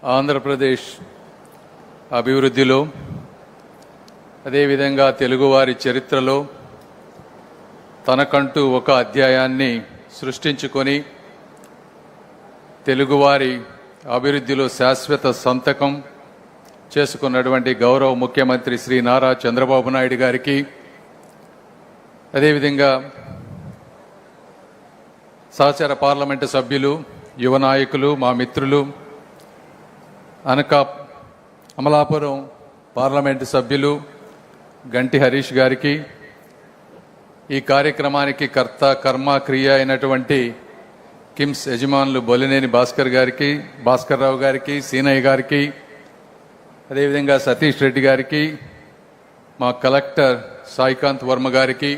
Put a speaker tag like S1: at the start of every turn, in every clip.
S1: ఆంధ్రప్రదేశ్ అభివృద్ధిలో, అదేవిధంగా తెలుగువారి చరిత్రలో తనకంటూ ఒక అధ్యాయాన్ని సృష్టించుకొని తెలుగువారి అభివృద్ధిలో శాశ్వత సంతకం చేసుకున్నటువంటి గౌరవ ముఖ్యమంత్రి శ్రీ నారా చంద్రబాబు నాయుడు గారికి, అదేవిధంగా సహచర పార్లమెంటు సభ్యులు, యువ నాయకులు, మా మిత్రులు, అమలాపురం పార్లమెంటు సభ్యులు గంటి హరీష్ గారికి, ఈ కార్యక్రమానికి కర్త కర్మ క్రియ అయినటువంటి కిమ్స్ యజమానులు బొలినేని భాస్కర్ రావు గారికి, సీనయ్య గారికి, అదేవిధంగా సతీష్ రెడ్డి గారికి, మా కలెక్టర్ సాయికాంత్ వర్మ గారికి,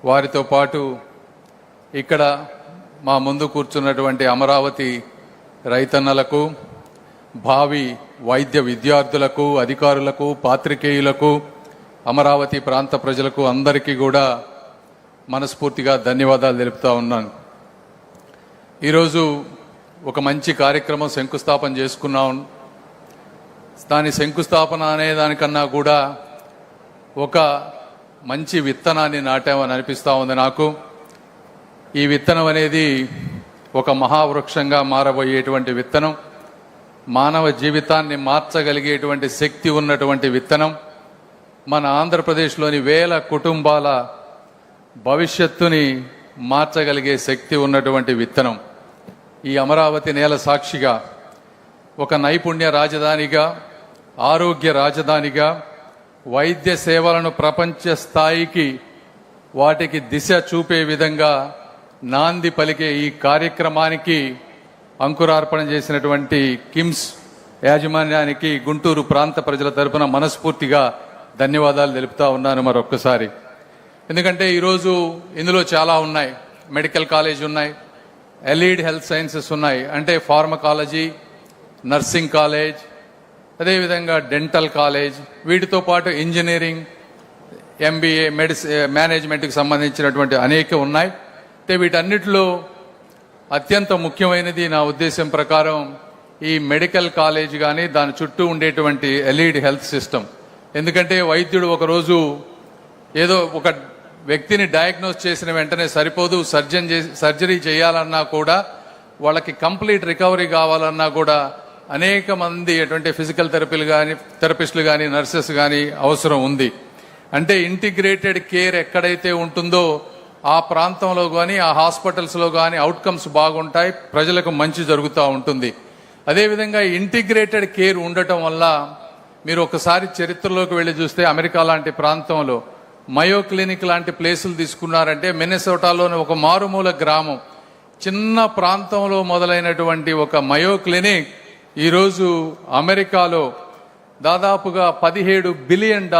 S1: వారితో పాటు ఇక్కడ మా ముందు కూర్చున్నటువంటి అమరావతి రైతన్నలకు, భావి వైద్య విద్యార్థులకు, అధికారులకు, పాత్రికేయులకు, అమరావతి ప్రాంత ప్రజలకు అందరికీ కూడా మనస్ఫూర్తిగా ధన్యవాదాలు తెలుపుతా ఉన్నాను. ఈరోజు ఒక మంచి కార్యక్రమం శంకుస్థాపన చేసుకున్నాం. దాని శంకుస్థాపన అనే దానికన్నా కూడా ఒక మంచి విత్తనాన్ని నాటామని అనిపిస్తూ ఉంది నాకు. ఈ విత్తనం అనేది ఒక మహావృక్షంగా మారబోయేటువంటి విత్తనం, మానవ జీవితాన్ని మార్చగలిగేటువంటి శక్తి ఉన్నటువంటి విత్తనం, మన ఆంధ్రప్రదేశ్లోని వేల కుటుంబాల భవిష్యత్తుని మార్చగలిగే శక్తి ఉన్నటువంటి విత్తనం. ఈ అమరావతి నేల సాక్షిగా ఒక నైపుణ్య రాజధానిగా, ఆరోగ్య రాజధానిగా, వైద్య సేవలను ప్రపంచ స్థాయికి వాటికి దిశ చూపే విధంగా నాంది పలికే ఈ కార్యక్రమానికి అంకురార్పణ చేసినటువంటి కిమ్స్ యాజమాన్యానికి గుంటూరు ప్రాంత ప్రజల తరపున మనస్ఫూర్తిగా ధన్యవాదాలు తెలుపుతా ఉన్నాను మరొక్కసారి. ఎందుకంటే ఈరోజు ఇందులో చాలా ఉన్నాయి. మెడికల్ కాలేజ్ ఉన్నాయి, ఎలీడ్ హెల్త్ సైన్సెస్ ఉన్నాయి, అంటే ఫార్మకాలజీ, నర్సింగ్ కాలేజ్, అదేవిధంగా డెంటల్ కాలేజ్, వీటితో పాటు ఇంజనీరింగ్, ఎంబీఏ, మేనేజ్మెంట్కి సంబంధించినటువంటి అనేక ఉన్నాయి. వీటన్నిటిలో అత్యంత ముఖ్యమైనది నా ఉద్దేశం ప్రకారం ఈ మెడికల్ కాలేజ్ కానీ దాని చుట్టూ ఉండేటువంటి ఎలీడ్ హెల్త్ సిస్టమ్. ఎందుకంటే వైద్యుడు ఒకరోజు ఏదో ఒక వ్యక్తిని డయాగ్నోస్ చేసిన వెంటనే సరిపోదు, సర్జరీ చేయాలన్నా కూడా, వాళ్ళకి కంప్లీట్ రికవరీ కావాలన్నా కూడా అనేక మంది అటువంటి ఫిజికల్ థెరపిస్టులు కానీ నర్సెస్ కానీ అవసరం ఉంది. అంటే ఇంటిగ్రేటెడ్ కేర్ ఎక్కడైతే ఉంటుందో ఆ ప్రాంతంలో కానీ, ఆ హాస్పిటల్స్లో కానీ అవుట్కమ్స్ బాగుంటాయి, ప్రజలకు మంచి జరుగుతూ ఉంటుంది. అదేవిధంగా ఇంటిగ్రేటెడ్ కేర్ ఉండటం వల్ల మీరు ఒకసారి చరిత్రలోకి వెళ్ళి చూస్తే అమెరికా లాంటి ప్రాంతంలో మయో క్లినిక్ లాంటి ప్లేసులు తీసుకున్నారంటే, మిన్నెసోటాలోని ఒక మారుమూల గ్రామం, చిన్న ప్రాంతంలో మొదలైనటువంటి ఒక మయో క్లినిక్ ఈరోజు అమెరికాలో దాదాపుగా $17 బిలియన్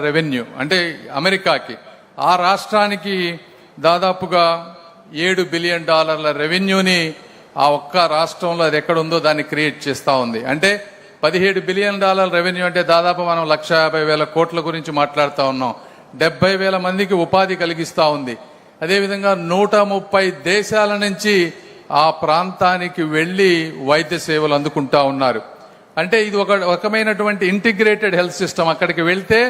S1: రెవెన్యూ, అంటే అమెరికాకి, ఆ రాష్ట్రానికి దాదాపుగా $7 బిలియన్ రెవెన్యూని ఆ ఒక్క రాష్ట్రంలో అది ఎక్కడుందో దాన్ని క్రియేట్ చేస్తూ ఉంది. అంటే $17 బిలియన్ రెవెన్యూ అంటే దాదాపు మనం 1,50,000 కోట్ల గురించి మాట్లాడుతూ ఉన్నాం. 70,000 మందికి ఉపాధి కలిగిస్తూ ఉంది. అదేవిధంగా 130 దేశాల నుంచి ఆ ప్రాంతానికి వెళ్ళి వైద్య సేవలు అందుకుంటా ఉన్నారు. అంటే ఇది ఒక రకమైనటువంటి ఇంటిగ్రేటెడ్ హెల్త్ సిస్టమ్. అక్కడికి వెళ్తే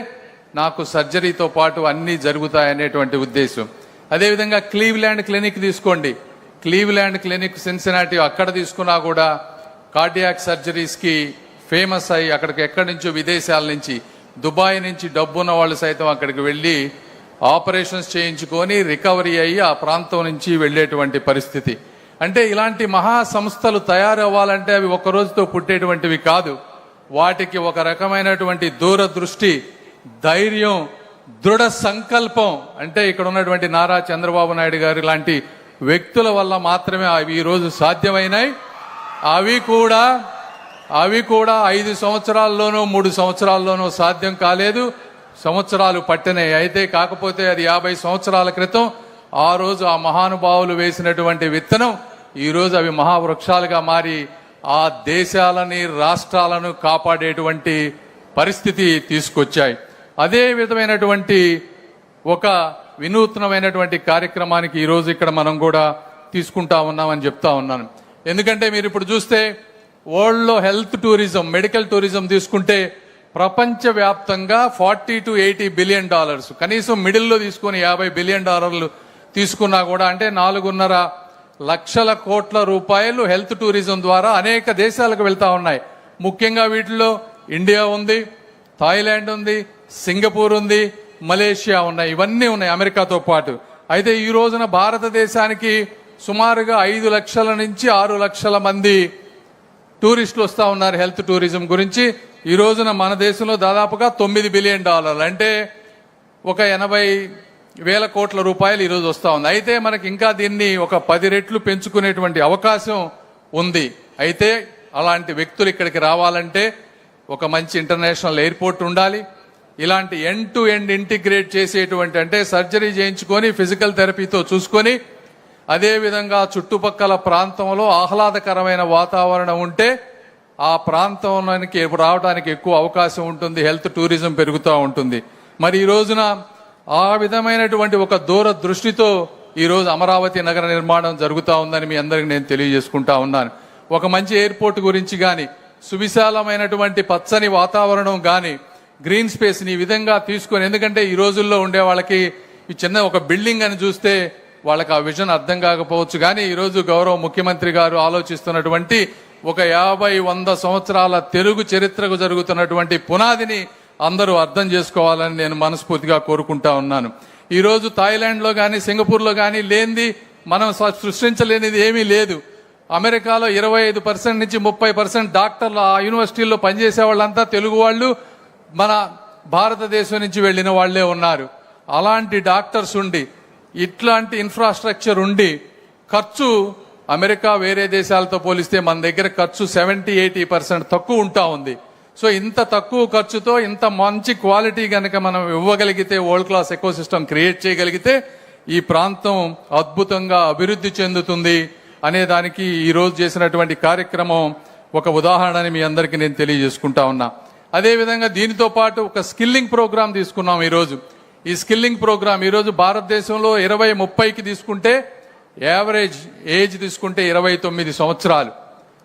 S1: నాకు సర్జరీతో పాటు అన్నీ జరుగుతాయనేటువంటి ఉద్దేశం. అదేవిధంగా క్లీవ్లాండ్ క్లినిక్ తీసుకోండి. క్లీవ్లాండ్ క్లినిక్ సిన్సినాటి, అక్కడ తీసుకున్నా కూడా కార్డియాక్ సర్జరీస్కి ఫేమస్ అయ్యి అక్కడికి ఎక్కడి నుంచో విదేశాల నుంచి, దుబాయ్ నుంచి డబ్బున్న వాళ్ళు సైతం అక్కడికి వెళ్ళి ఆపరేషన్స్ చేయించుకొని రికవరీ అయ్యి ఆ ప్రాంతం నుంచి వెళ్ళేటువంటి పరిస్థితి. అంటే ఇలాంటి మహా సంస్థలు తయారవ్వాలంటే అవి ఒక రోజుతో పుట్టేటువంటివి కాదు. వాటికి ఒక రకమైనటువంటి దూరదృష్టి, ధైర్యం, దృఢ సంకల్పం, అంటే ఇక్కడ ఉన్నటువంటి నారా చంద్రబాబు నాయుడు గారి లాంటి వ్యక్తుల వల్ల మాత్రమే అవి ఈరోజు సాధ్యమైనాయి. అవి కూడా 5 సంవత్సరాల్లోనో 3 సంవత్సరాల్లోనో సాధ్యం కాలేదు, సంవత్సరాలు పట్టినాయి. అయితే కాకపోతే అది 50 సంవత్సరాల క్రితం ఆ రోజు ఆ మహానుభావులు వేసినటువంటి విత్తనం ఈరోజు అవి మహావృక్షాలుగా మారి ఆ దేశాలని, రాష్ట్రాలను కాపాడేటువంటి పరిస్థితి తీసుకొచ్చాయి. అదే విధమైనటువంటి ఒక వినూత్నమైనటువంటి కార్యక్రమానికి ఈరోజు ఇక్కడ మనం కూడా తీసుకుంటా ఉన్నామని చెప్తా ఉన్నాను. ఎందుకంటే మీరు ఇప్పుడు చూస్తే వరల్డ్లో హెల్త్ టూరిజం, మెడికల్ టూరిజం తీసుకుంటే ప్రపంచవ్యాప్తంగా $40 to $80 బిలియన్, కనీసం మిడిల్లో తీసుకొని $50 బిలియన్ తీసుకున్నా కూడా అంటే 4.5 లక్షల కోట్ల రూపాయలు హెల్త్ టూరిజం ద్వారా అనేక దేశాలకు వెళ్తా ఉన్నాయి. ముఖ్యంగా వీటిలో ఇండియా ఉంది, థాయిలాండ్ ఉంది, సింగపూర్ ఉంది, మలేషియా ఉన్నాయి, ఇవన్నీ ఉన్నాయి అమెరికాతో పాటు. అయితే ఈ రోజున భారతదేశానికి సుమారుగా 5 లక్షల నుంచి 6 లక్షల మంది టూరిస్టులు వస్తూ ఉన్నారు హెల్త్ టూరిజం గురించి. ఈ రోజున మన దేశంలో దాదాపుగా $9 బిలియన్, అంటే ఒక 80,000 కోట్ల రూపాయలు ఈరోజు వస్తూ ఉంది. అయితే మనకి ఇంకా దీన్ని ఒక 10 రెట్లు పెంచుకునేటువంటి అవకాశం ఉంది. అయితే అలాంటి వ్యక్తులు ఇక్కడికి రావాలంటే ఒక మంచి ఇంటర్నేషనల్ ఎయిర్పోర్ట్ ఉండాలి. ఇలాంటి ఎండ్ టు ఎండ్ ఇంటిగ్రేట్ చేసేటువంటి, అంటే సర్జరీ చేయించుకొని ఫిజికల్ థెరపీతో చూసుకొని అదేవిధంగా చుట్టుపక్కల ప్రాంతంలో ఆహ్లాదకరమైన వాతావరణం ఉంటే ఆ ప్రాంతంలోనికి రావడానికి ఎక్కువ అవకాశం ఉంటుంది, హెల్త్ టూరిజం పెరుగుతూ ఉంటుంది. మరి ఈ రోజున ఆ విధమైనటువంటి ఒక దూరదృష్టితో ఈరోజు అమరావతి నగర నిర్మాణం జరుగుతూ ఉందని మీ అందరికి నేను తెలియజేసుకుంటా ఉన్నాను. ఒక మంచి ఎయిర్పోర్ట్ గురించి కానీ, సువిశాలమైనటువంటి పచ్చని వాతావరణం కానీ, గ్రీన్ స్పేస్ ఈ విధంగా తీసుకొని, ఎందుకంటే ఈ రోజుల్లో ఉండే వాళ్ళకి ఈ చిన్న ఒక బిల్డింగ్ అని చూస్తే వాళ్ళకి ఆ విజన్ అర్థం కాకపోవచ్చు. కానీ ఈరోజు గౌరవ ముఖ్యమంత్రి గారు ఆలోచిస్తున్నటువంటి ఒక 50-100 సంవత్సరాల తెలుగు చరిత్రకు జరుగుతున్నటువంటి పునాదిని అందరూ అర్థం చేసుకోవాలని నేను మనస్ఫూర్తిగా కోరుకుంటా ఉన్నాను. ఈరోజు థాయిలాండ్లో కానీ సింగపూర్లో కానీ లేనిది మనం సృష్టించలేనిది ఏమీ లేదు. అమెరికాలో 25% నుంచి 30% డాక్టర్లు ఆ యూనివర్సిటీల్లో పనిచేసే వాళ్ళంతా తెలుగు వాళ్ళు, మన భారతదేశం నుంచి వెళ్ళిన వాళ్లే ఉన్నారు. అలాంటి డాక్టర్స్ ఉండి, ఇట్లాంటి ఇన్ఫ్రాస్ట్రక్చర్ ఉండి, ఖర్చు అమెరికా వేరే దేశాలతో పోలిస్తే మన దగ్గర ఖర్చు 70-80% తక్కువ ఉంటా ఉంది. సో ఇంత తక్కువ ఖర్చుతో ఇంత మంచి క్వాలిటీ కనుక మనం ఇవ్వగలిగితే, వరల్డ్ క్లాస్ ఎకోసిస్టమ్ క్రియేట్ చేయగలిగితే ఈ ప్రాంతం అద్భుతంగా అభివృద్ధి చెందుతుంది అనే దానికి ఈ రోజు చేసినటువంటి కార్యక్రమం ఒక ఉదాహరణని మీ అందరికీ నేను తెలియజేసుకుంటా ఉన్నా. అదేవిధంగా దీనితో పాటు ఒక స్కిల్లింగ్ ప్రోగ్రామ్ తీసుకున్నాం ఈరోజు. ఈ స్కిల్లింగ్ ప్రోగ్రామ్ ఈరోజు భారతదేశంలో 2030కి తీసుకుంటే యావరేజ్ ఏజ్ తీసుకుంటే 29 సంవత్సరాలు,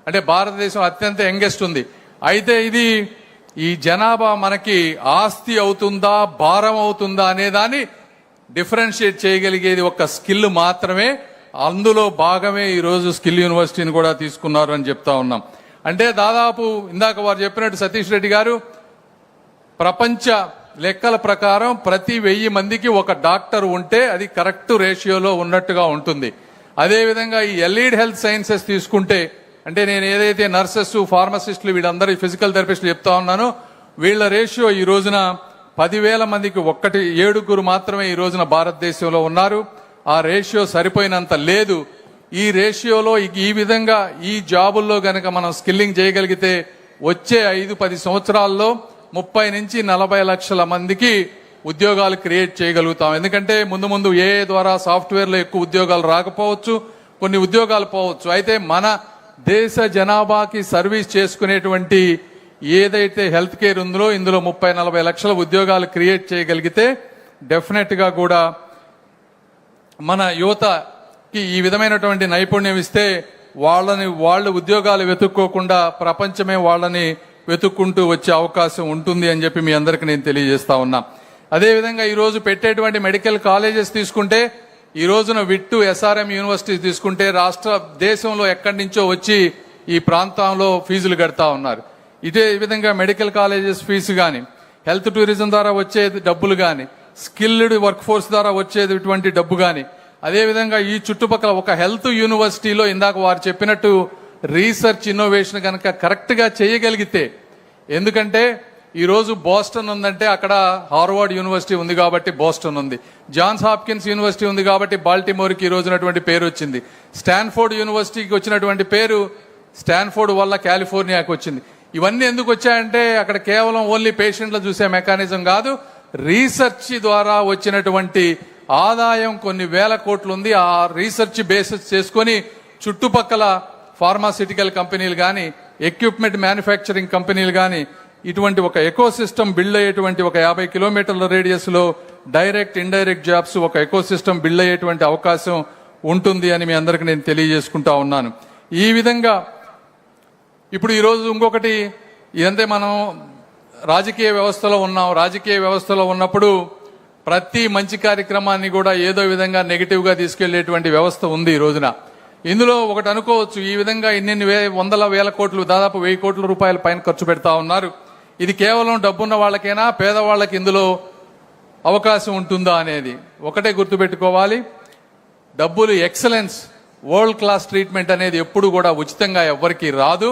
S1: అంటే భారతదేశం అత్యంత యంగెస్ట్ ఉంది. అయితే ఇది ఈ జనాభా మనకి ఆస్తి అవుతుందా భారం అవుతుందా అనే దాన్ని డిఫరెన్షియేట్ చేయగలిగేది ఒక స్కిల్ మాత్రమే. అందులో భాగమే ఈరోజు స్కిల్ యూనివర్సిటీని కూడా తీసుకున్నారు అని చెప్తా ఉన్నాం. అంటే దాదాపు ఇందాక వారు చెప్పినట్టు సతీష్ రెడ్డి గారు, ప్రపంచ లెక్కల ప్రకారం ప్రతి 1000 మందికి ఒక డాక్టర్ ఉంటే అది కరెక్ట్ రేషియోలో ఉన్నట్టుగా ఉంటుంది. అదేవిధంగా ఈ ఎలీడ్ హెల్త్ సైన్సెస్ తీసుకుంటే, అంటే నేను ఏదైతే నర్సెస్, ఫార్మసిస్టులు, వీళ్ళందరూ ఫిజికల్ థెరపిస్టులు చెప్తా ఉన్నానో, వీళ్ళ రేషియో ఈ రోజున 10,000 మందికి 7 మాత్రమే ఈ రోజున భారతదేశంలో ఉన్నారు. ఆ రేషియో సరిపోయినంత లేదు. ఈ రేషియోలో ఈ విధంగా ఈ జాబుల్లో గనక మనం స్కిల్లింగ్ చేయగలిగితే వచ్చే 5-10 సంవత్సరాల్లో 30 నుంచి 40 లక్షల మందికి ఉద్యోగాలు క్రియేట్ చేయగలుగుతాం. ఎందుకంటే ముందు ఏఐ ద్వారా సాఫ్ట్వేర్లో ఎక్కువ ఉద్యోగాలు రాకపోవచ్చు, కొన్ని ఉద్యోగాలు పోవచ్చు. అయితే మన దేశ జనాభాకి సర్వీస్ చేసుకునేటువంటి ఏదైతే హెల్త్ కేర్ ఉందో ఇందులో 30-40 లక్షల ఉద్యోగాలు క్రియేట్ చేయగలిగితే డెఫినెట్ గా కూడా మన యువతకి ఈ విధమైనటువంటి నైపుణ్యం ఇస్తే వాళ్ళు ఉద్యోగాలు వెతుక్కోకుండా ప్రపంచమే వాళ్ళని వెతుక్కుంటూ వచ్చే అవకాశం ఉంటుంది అని చెప్పి మీ అందరికి నేను తెలియజేస్తా ఉన్నా. అదేవిధంగా ఈరోజు పెట్టేటువంటి మెడికల్ కాలేజెస్ తీసుకుంటే, ఈ రోజున విట్టు, ఎస్ఆర్ఎం యూనివర్సిటీస్ తీసుకుంటే రాష్ట్ర దేశంలో ఎక్కడి నుంచో వచ్చి ఈ ప్రాంతంలో ఫీజులు కడతా ఉన్నారు. ఇదే విధంగా మెడికల్ కాలేజెస్ ఫీజు కానీ, హెల్త్ టూరిజం ద్వారా వచ్చే డబ్బులు కానీ, స్కిల్డ్ వర్క్ ఫోర్స్ ద్వారా వచ్చేటువంటి డబ్బు కానీ, అదేవిధంగా ఈ చుట్టుపక్కల ఒక హెల్త్ యూనివర్సిటీలో ఇందాక వారు చెప్పినట్టు రీసెర్చ్ ఇన్నోవేషన్ కనుక కరెక్ట్ గా చేయగలిగితే, ఎందుకంటే ఈరోజు బోస్టన్ ఉందంటే అక్కడ హార్వర్డ్ యూనివర్సిటీ ఉంది కాబట్టి బోస్టన్ ఉంది, జాన్స్ హాప్కిన్స్ యూనివర్సిటీ ఉంది కాబట్టి బాల్టిమోర్కి ఈ రోజునటువంటి పేరు వచ్చింది, స్టాన్ఫోర్డ్ యూనివర్సిటీకి వచ్చినటువంటి పేరు స్టాన్ఫోర్డ్ వల్ల కాలిఫోర్నియాకి వచ్చింది. ఇవన్నీ ఎందుకు వచ్చాయంటే అక్కడ కేవలం ఓన్లీ పేషెంట్లు చూసే మెకానిజం కాదు, రీసెర్చ్ ద్వారా వచ్చినటువంటి ఆదాయం కొన్ని వేల కోట్లు ఉంది. ఆ రీసెర్చ్ బేసిస్ చేసుకొని చుట్టుపక్కల ఫార్మాసిటికల్ కంపెనీలు కానీ, ఎక్విప్మెంట్ మ్యానుఫ్యాక్చరింగ్ కంపెనీలు కానీ, ఇటువంటి ఒక ఎకోసిస్టమ్ బిల్డ్ అయ్యేటువంటి ఒక 50 కిలోమీటర్ల రేడియస్ లో డైరెక్ట్ ఇండైరెక్ట్ జాబ్స్ ఒక ఎకోసిస్టమ్ బిల్డ్ అయ్యేటువంటి అవకాశం ఉంటుంది అని మీ అందరికి నేను తెలియజేసుకుంటా ఉన్నాను. ఈ విధంగా ఇప్పుడు ఈరోజు ఇంకొకటి, ఇదంతే మనం రాజకీయ వ్యవస్థలో ఉన్నాం. రాజకీయ వ్యవస్థలో ఉన్నప్పుడు ప్రతి మంచి కార్యక్రమాన్ని కూడా ఏదో విధంగా నెగిటివ్గా తీసుకెళ్లేటువంటి వ్యవస్థ ఉంది ఈ రోజున. ఇందులో ఒకటి అనుకోవచ్చు, ఈ విధంగా ఇన్ని వందల వేల కోట్లు, దాదాపు 1000 కోట్ల రూపాయల పైన ఖర్చు పెడతా ఉన్నారు. ఇది కేవలం డబ్బున్న వాళ్ళకైనా, పేదవాళ్ళకి ఇందులో అవకాశం ఉంటుందా అనేది ఒకటే గుర్తుపెట్టుకోవాలి. డబ్బులు ఎక్సలెన్స్, వరల్డ్ క్లాస్ ట్రీట్మెంట్ అనేది ఎప్పుడు కూడా ఉచితంగా ఎవ్వరికీ రాదు.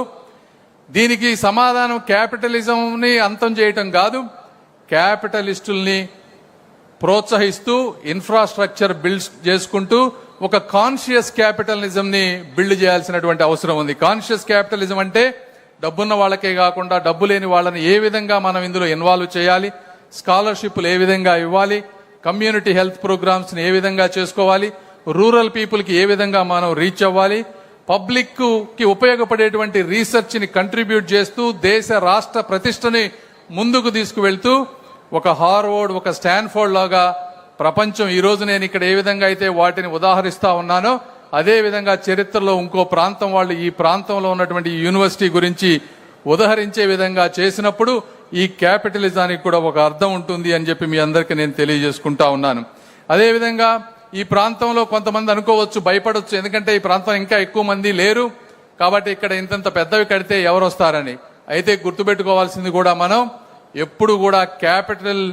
S1: దీనికి సమాధానం క్యాపిటలిజంని అంతం చేయటం కాదు, క్యాపిటలిస్టుల్ని ప్రోత్సహిస్తూ ఇన్ఫ్రాస్ట్రక్చర్ బిల్డ్ చేసుకుంటూ ఒక కాన్షియస్ క్యాపిటలిజంని బిల్డ్ చేయాల్సినటువంటి అవసరం ఉంది. కాన్షియస్ క్యాపిటలిజం అంటే డబ్బున్న వాళ్ళకే కాకుండా డబ్బు లేని వాళ్ళని ఏ విధంగా మనం ఇందులో ఇన్వాల్వ్ చేయాలి, స్కాలర్షిప్లు ఏ విధంగా ఇవ్వాలి, కమ్యూనిటీ హెల్త్ ప్రోగ్రామ్స్ ఏ విధంగా చేసుకోవాలి, రూరల్ పీపుల్కి ఏ విధంగా మనం రీచ్ అవ్వాలి, పబ్లిక్ కి ఉపయోగపడేటువంటి రీసెర్చ్ ని కంట్రిబ్యూట్ చేస్తూ దేశ రాష్ట్ర ప్రతిష్టని ముందుకు తీసుకువెళ్తూ ఒక హార్వర్డ్, ఒక స్టాన్ఫోర్డ్ లాగా ప్రపంచం ఈ రోజు నేను ఇక్కడ ఏ విధంగా అయితే వాటిని ఉదాహరిస్తా ఉన్నానో అదే విధంగా చరిత్రలో ఇంకో ప్రాంతం వాళ్ళు ఈ ప్రాంతంలో ఉన్నటువంటి యూనివర్సిటీ గురించి ఉదహరించే విధంగా చేసినప్పుడు ఈ క్యాపిటలిజానికి కూడా ఒక అర్థం ఉంటుంది అని చెప్పి మీ అందరికీ నేను తెలియజేసుకుంటా ఉన్నాను. అదేవిధంగా ఈ ప్రాంతంలో కొంతమంది అనుకోవచ్చు, భయపడవచ్చు, ఎందుకంటే ఈ ప్రాంతం ఇంకా ఎక్కువ మంది లేరు కాబట్టి ఇక్కడ ఇంతంత పెద్దవి కడితే ఎవరు వస్తారని. అయితే గుర్తుపెట్టుకోవాల్సింది కూడా మనం ఎప్పుడు కూడా క్యాపిటల్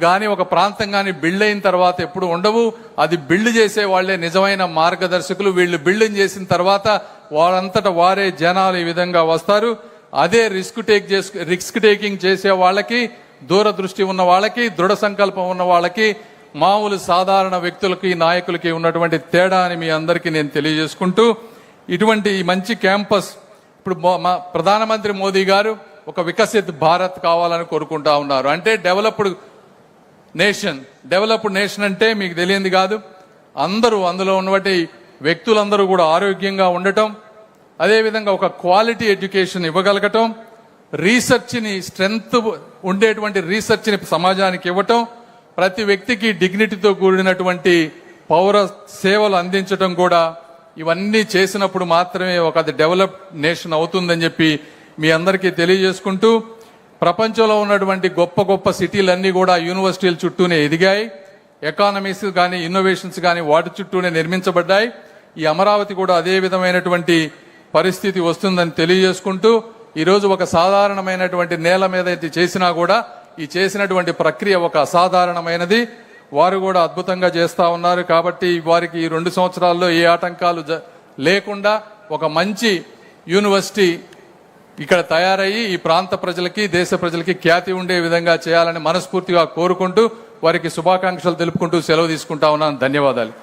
S1: కానీ ఒక ప్రాంతం కానీ బిల్డ్ అయిన తర్వాత ఎప్పుడు ఉండవు. అది బిల్డ్ చేసే వాళ్లే నిజమైన మార్గదర్శకులు. వీళ్ళు బిల్డింగ్ చేసిన తర్వాత వాళ్ళంతటా వారే జనాలు ఈ విధంగా వస్తారు. అదే రిస్క్ టేకింగ్ చేసే వాళ్ళకి, దూరదృష్టి ఉన్న వాళ్ళకి, దృఢ సంకల్పం ఉన్న వాళ్ళకి, మామూలు సాధారణ వ్యక్తులకి, నాయకులకి ఉన్నటువంటి తేడా అని మీ అందరికీ నేను తెలియజేసుకుంటూ, ఇటువంటి మంచి క్యాంపస్ ఇప్పుడు ప్రధానమంత్రి మోదీ గారు ఒక వికసిత్ భారత్ కావాలని కోరుకుంటా ఉన్నారు. అంటే డెవలప్డ్ నేషన్ అంటే మీకు తెలియంది కాదు, అందరూ అందులో ఉన్నటువంటి వ్యక్తులందరూ కూడా ఆరోగ్యంగా ఉండటం, అదేవిధంగా ఒక క్వాలిటీ ఎడ్యుకేషన్ ఇవ్వగలగటం, రీసెర్చ్ని స్ట్రెంగ్త్ ఉండేటువంటి రీసెర్చ్ని సమాజానికి ఇవ్వటం, ప్రతి వ్యక్తికి డిగ్నిటీతో కూడినటువంటి పౌర సేవలు అందించడం కూడా, ఇవన్నీ చేసినప్పుడు మాత్రమే ఒక డెవలప్డ్ నేషన్ అవుతుందని చెప్పి మీ అందరికీ తెలియజేసుకుంటూ, ప్రపంచంలో ఉన్నటువంటి గొప్ప గొప్ప సిటీలన్నీ కూడా యూనివర్సిటీల చుట్టూనే ఎదిగాయి. ఎకానమీస్ కానీ ఇన్నోవేషన్స్ కానీ వాటి చుట్టూనే నిర్మించబడ్డాయి. ఈ అమరావతి కూడా అదే విధమైనటువంటి పరిస్థితి వస్తుందని తెలియజేసుకుంటూ, ఈరోజు ఒక సాధారణమైనటువంటి నేల మీద ఇది చేసినా కూడా ఈ చేసినటువంటి ప్రక్రియ ఒక అసాధారణమైనది. వారు కూడా అద్భుతంగా చేస్తా ఉన్నారు. కాబట్టి వారికి ఈ 2 సంవత్సరాల్లో ఏ ఆటంకాలు లేకుండా ఒక మంచి యూనివర్సిటీ ఇక్కడ తయారయ్యి ఈ ప్రాంత ప్రజలకి, దేశ ప్రజలకి ఖ్యాతి ఉండే విధంగా చేయాలని మనస్ఫూర్తిగా కోరుకుంటూ వారికి శుభాకాంక్షలు తెలుపుకుంటూ సెలవు తీసుకుంటా ఉన్నాను. ధన్యవాదాలు.